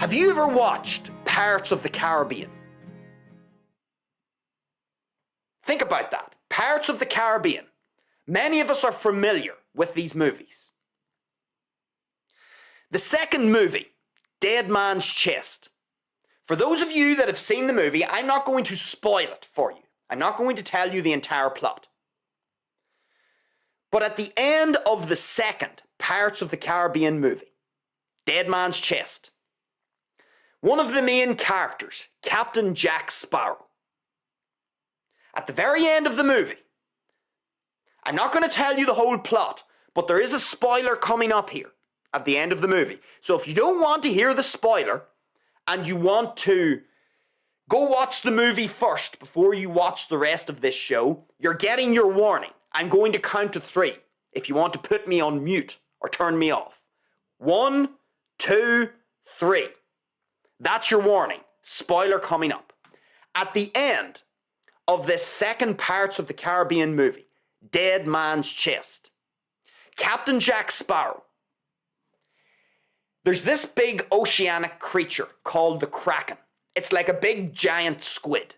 Have you ever watched Pirates of the Caribbean? Think about that. Pirates of the Caribbean. Many of us are familiar with these movies. The second movie, Dead Man's Chest. For those of you that have seen the movie, I'm not going to spoil it for you. I'm not going to tell you the entire plot. But at the end of the second Pirates of the Caribbean movie, Dead Man's Chest, one of the main characters, Captain Jack Sparrow, at the very end of the movie, I'm not going to tell you the whole plot, but there is a spoiler coming up here at the end of the movie. So if you don't want to hear the spoiler and you want to go watch the movie first before you watch the rest of this show, you're getting your warning. I'm going to count to 3 if you want to put me on mute or turn me off. 1, 2, 3. That's your warning. Spoiler coming up. At the end of this second Pirates of the Caribbean movie, Dead Man's Chest, Captain Jack Sparrow, there's this big oceanic creature called the Kraken. It's like a big giant squid.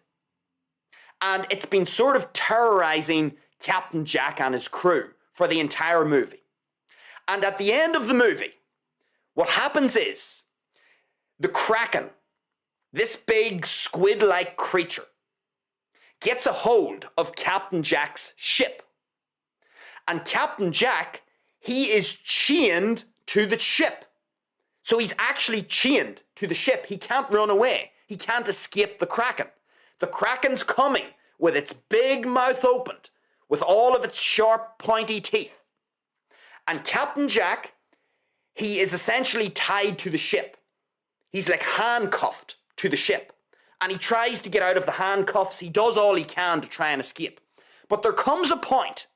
And it's been sort of terrorizing Captain Jack and his crew for the entire movie. And at the end of the movie, what happens is the Kraken, this big squid-like creature, gets a hold of Captain Jack's ship. And Captain Jack, he is chained to the ship. So he's actually chained to the ship. He can't run away. He can't escape the Kraken. The Kraken's coming with its big mouth opened, with all of its sharp, pointy teeth. And Captain Jack, he is essentially tied to the ship. He's like handcuffed to the ship. And he tries to get out of the handcuffs. He does all he can to try and escape. But there comes a point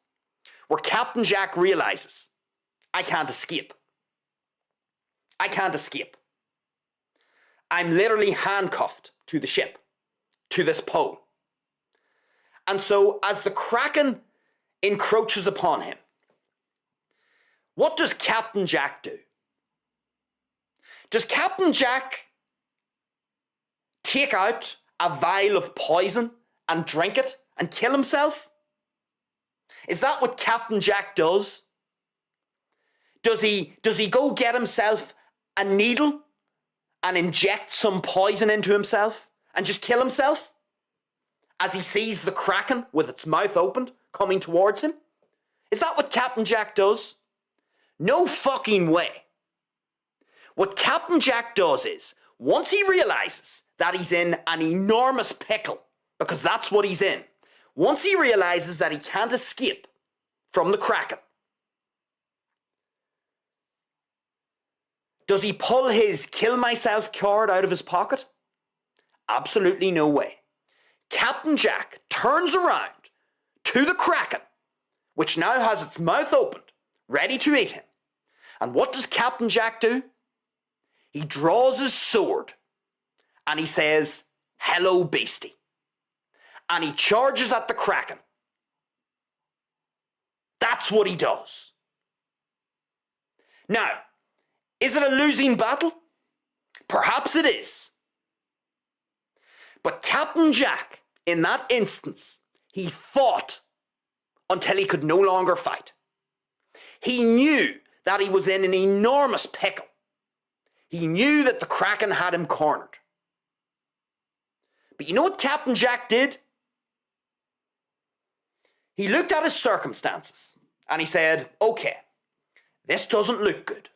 where Captain Jack realizes, I can't escape. I can't escape. I'm literally handcuffed to the ship, to this pole. And so as the Kraken encroaches upon him, what does Captain Jack do? Does Captain Jack take out a vial of poison and drink it and kill himself? Is that what Captain Jack does? Does he go get himself a needle and inject some poison into himself and just kill himself as he sees the Kraken with its mouth opened coming towards him? Is that what Captain Jack does? No fucking way. What Captain Jack does is, once he realizes that he's in an enormous pickle, because that's what he's in, once he realizes that he can't escape from the Kraken, does he pull his kill myself card out of his pocket? Absolutely no way. Captain Jack turns around to the Kraken, which now has its mouth opened, ready to eat him. And what does Captain Jack do? He draws his sword and he says, "Hello, beastie." And he charges at the Kraken. That's what he does. Now, is it a losing battle? Perhaps it is. But Captain Jack, in that instance, he fought until he could no longer fight. He knew that he was in an enormous pickle. He knew that the Kraken had him cornered. But you know what Captain Jack did? He looked at his circumstances and he said, okay, this doesn't look good.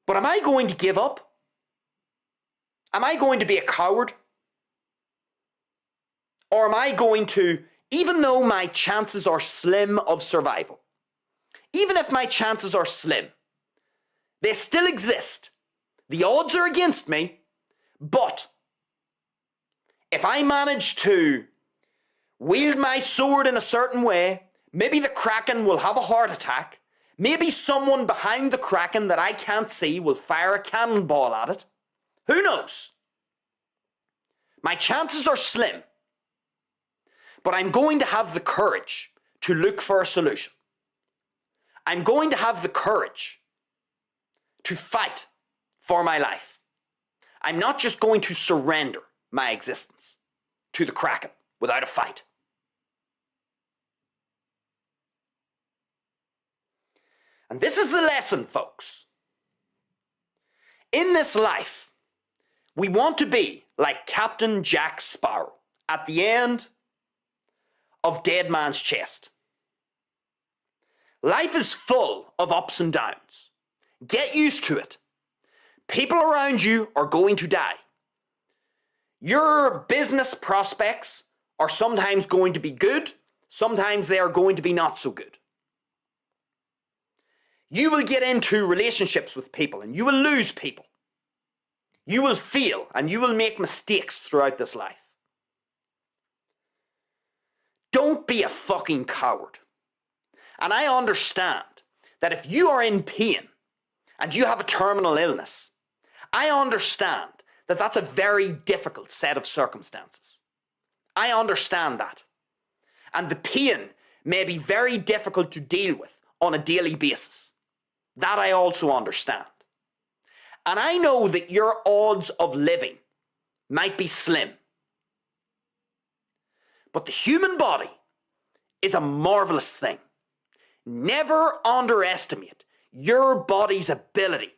But am I going to give up? Am I going to be a coward? Or am I going to, even though my chances are slim of survival, even if my chances are slim, they still exist. The odds are against me, but if I manage to wield my sword in a certain way, maybe the Kraken will have a heart attack. Maybe someone behind the Kraken that I can't see will fire a cannonball at it. Who knows? My chances are slim. But I'm going to have the courage to look for a solution. I'm going to have the courage to fight for my life. I'm not just going to surrender my existence to the Kraken without a fight. And this is the lesson, folks. In this life, we want to be like Captain Jack Sparrow at the end of Dead Man's Chest. Life is full of ups and downs. Get used to it. People around you are going to die. Your business prospects are sometimes going to be good, sometimes they are going to be not so good. You will get into relationships with people and you will lose people. You will fail and you will make mistakes throughout this life. Don't be a fucking coward. And I understand that if you are in pain and you have a terminal illness, I understand that that's a very difficult set of circumstances. I understand that. And the pain may be very difficult to deal with on a daily basis. That I also understand. And I know that your odds of living might be slim. But the human body is a marvelous thing. Never underestimate your body's ability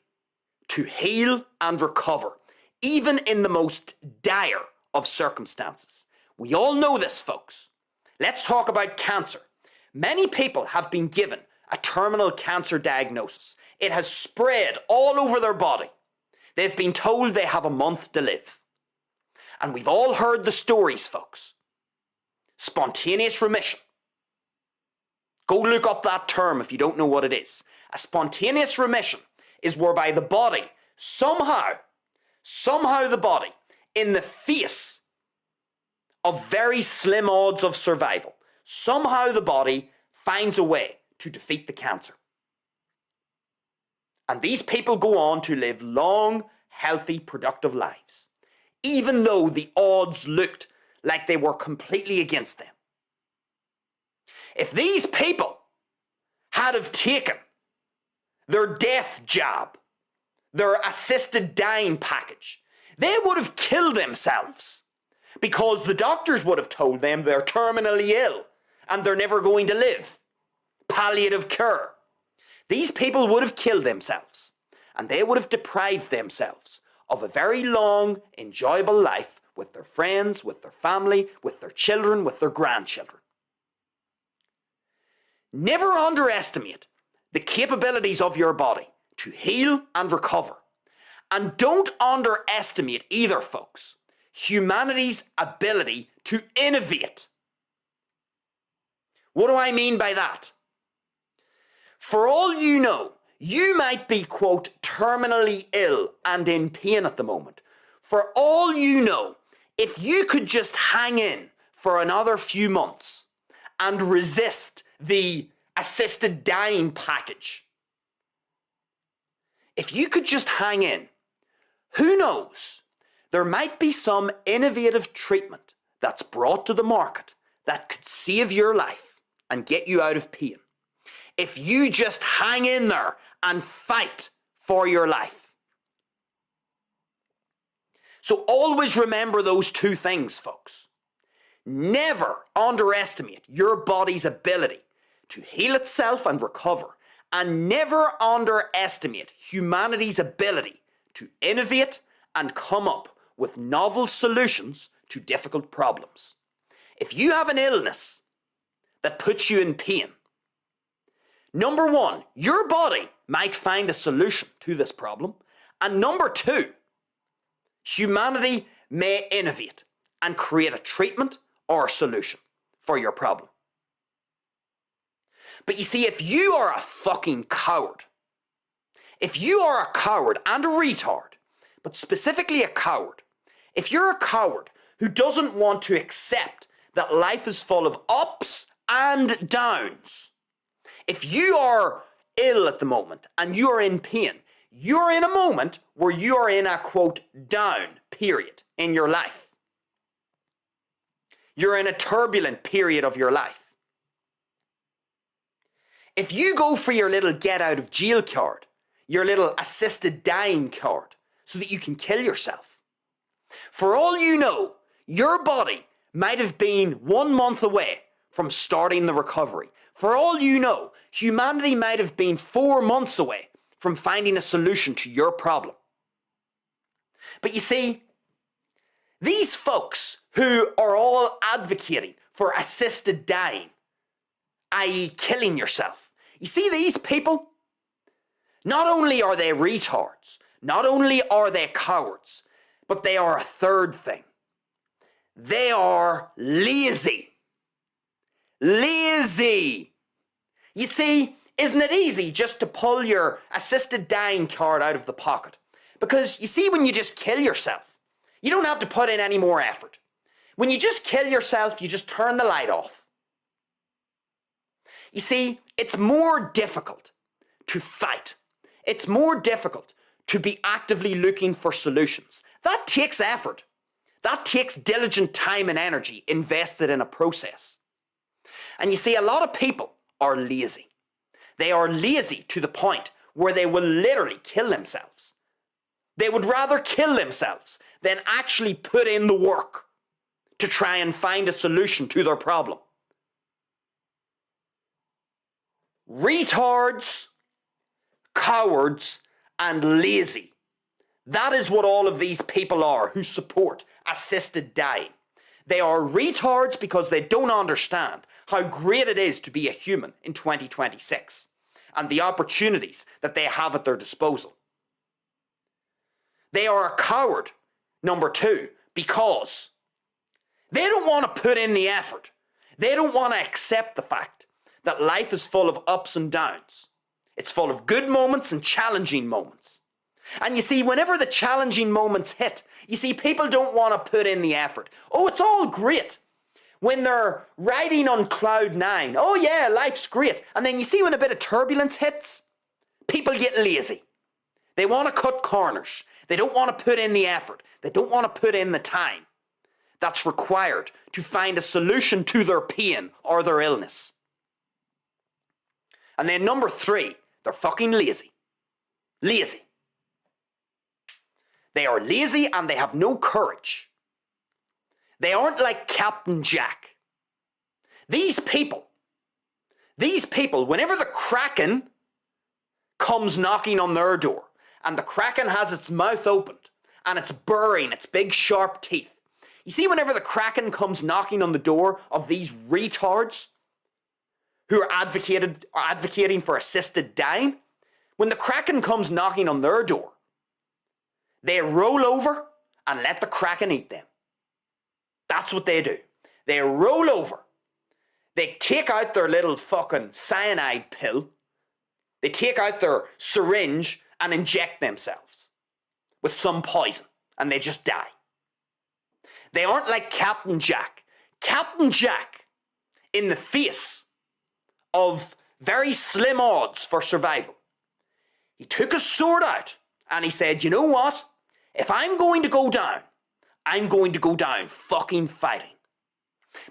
to heal and recover, even in the most dire of circumstances. We all know this, folks. Let's talk about cancer. Many people have been given a terminal cancer diagnosis. It has spread all over their body. They've been told they have a month to live. And we've all heard the stories, folks. Spontaneous remission. Go look up that term if you don't know what it is. A spontaneous remission is whereby the body, somehow the body, in the face of very slim odds of survival, somehow the body finds a way to defeat the cancer. And these people go on to live long, healthy, productive lives, even though the odds looked like they were completely against them. If these people had have taken their death jab, their assisted dying package, they would have killed themselves because the doctors would have told them they're terminally ill and they're never going to live. Palliative care. These people would have killed themselves and they would have deprived themselves of a very long, enjoyable life with their friends, with their family, with their children, with their grandchildren. Never underestimate the capabilities of your body to heal and recover. And don't underestimate either, folks, humanity's ability to innovate. What do I mean by that? For all you know, you might be, quote, terminally ill and in pain at the moment. For all you know, if you could just hang in for another few months and resist the assisted dying package, if you could just hang in, who knows? There might be some innovative treatment that's brought to the market that could save your life and get you out of pain. If you just hang in there and fight for your life. So always remember those two things, folks. Never underestimate your body's ability to heal itself and recover, and never underestimate humanity's ability to innovate and come up with novel solutions to difficult problems. If you have an illness that puts you in pain, number one, your body might find a solution to this problem, and number two, humanity may innovate and create a treatment or a solution for your problem. But you see, if you are a fucking coward, if you are a coward and a retard, but specifically a coward, if you're a coward who doesn't want to accept that life is full of ups and downs, if you are ill at the moment and you are in pain, you're in a moment where you are in a, quote, down period in your life. You're in a turbulent period of your life. If you go for your little get out of jail card, your little assisted dying card, so that you can kill yourself. For all you know, your body might have been 1 month away from starting the recovery. For all you know, humanity might have been 4 months away from finding a solution to your problem. But you see, these folks who are all advocating for assisted dying, i.e. killing yourself, you see these people? Not only are they retards, not only are they cowards, but they are a third thing. They are lazy. Lazy. You see, isn't it easy just to pull your assisted dying card out of the pocket? Because you see, when you just kill yourself, you don't have to put in any more effort. When you just kill yourself, you just turn the light off. You see, it's more difficult to fight. It's more difficult to be actively looking for solutions. That takes effort. That takes diligent time and energy invested in a process. And you see, a lot of people are lazy. They are lazy to the point where they will literally kill themselves. They would rather kill themselves than actually put in the work to try and find a solution to their problem. Retards, cowards, and lazy. That is what all of these people are who support assisted dying. They are retards because they don't understand how great it is to be a human in 2026 and the opportunities that they have at their disposal. They are a coward, number 2, because they don't want to put in the effort. They don't want to accept the fact that life is full of ups and downs. It's full of good moments and challenging moments. And you see, whenever the challenging moments hit, you see, people don't want to put in the effort. Oh, it's all great. When they're riding on cloud 9, oh yeah, life's great. And then you see when a bit of turbulence hits, people get lazy. They want to cut corners. They don't want to put in the effort. They don't want to put in the time that's required to find a solution to their pain or their illness. And then number 3, they're fucking lazy. Lazy. They are lazy and they have no courage. They aren't like Captain Jack. These people, whenever the Kraken comes knocking on their door and the Kraken has its mouth opened and it's burying its big sharp teeth, you see, whenever the Kraken comes knocking on the door of these retards who are advocating for assisted dying, when the Kraken comes knocking on their door, they roll over and let the Kraken eat them. That's what they do. They roll over. They take out their little fucking cyanide pill. They take out their syringe and inject themselves with some poison, and they just die. They aren't like Captain Jack. Captain Jack, in the face of very slim odds for survival, he took his sword out and he said, you know what? If I'm going to go down, I'm going to go down fucking fighting.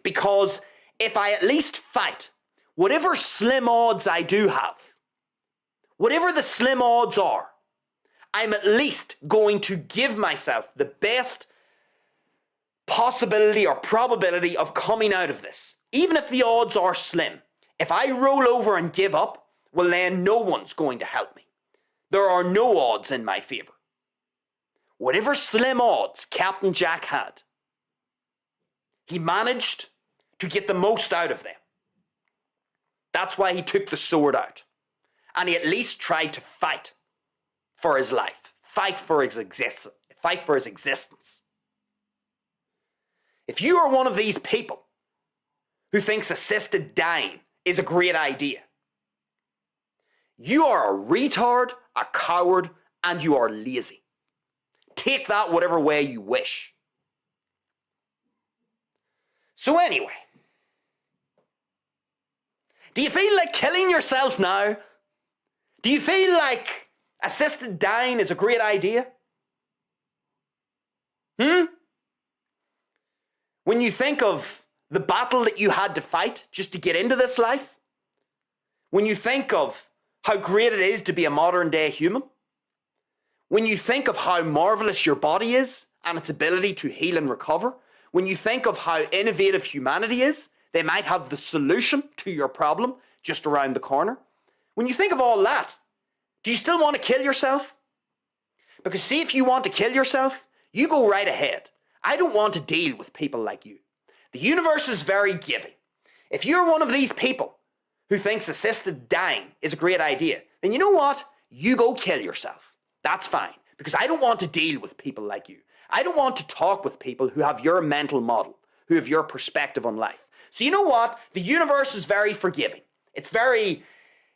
Because if I at least fight, whatever slim odds I do have, whatever the slim odds are, I'm at least going to give myself the best possibility or probability of coming out of this. Even if the odds are slim. If I roll over and give up, well then no one's going to help me. There are no odds in my favour. Whatever slim odds Captain Jack had, he managed to get the most out of them. That's why he took the sword out. And he at least tried to fight for his life. Fight for his existence. If you are one of these people who thinks assisted dying is a great idea, you are a retard, a coward, and you are lazy. Take that whatever way you wish. So anyway, do you feel like killing yourself now? Do you feel like assisted dying is a great idea? When you think of the battle that you had to fight just to get into this life, when you think of how great it is to be a modern day human, When you think of how marvelous your body is and its ability to heal and recover, when you think of how innovative humanity is, they might have the solution to your problem just around the corner. When you think of all that, do you still want to kill yourself? Because see, if you want to kill yourself, you go right ahead. I don't want to deal with people like you. The universe is very giving. If you're one of these people who thinks assisted dying is a great idea, then you know what? You go kill yourself. That's fine, because I don't want to deal with people like you. I don't want to talk with people who have your mental model, who have your perspective on life. So you know what? The universe is very forgiving. It's very,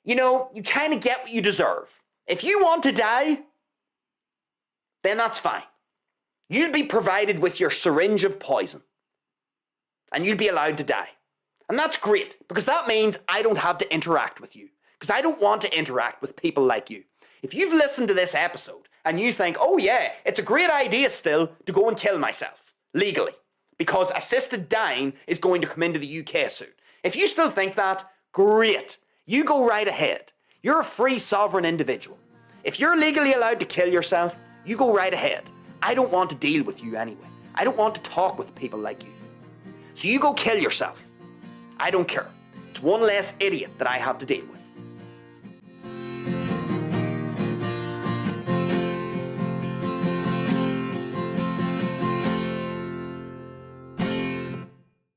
you kind of get what you deserve. If you want to die, then that's fine. You'd be provided with your syringe of poison, and you'd be allowed to die. And that's great, because that means I don't have to interact with you, because I don't want to interact with people like you. If you've listened to this episode and you think, oh yeah, it's a great idea still to go and kill myself, legally, because assisted dying is going to come into the UK soon. If you still think that, great. You go right ahead. You're a free sovereign individual. If you're legally allowed to kill yourself, you go right ahead. I don't want to deal with you anyway. I don't want to talk with people like you. So you go kill yourself. I don't care. It's one less idiot that I have to deal with.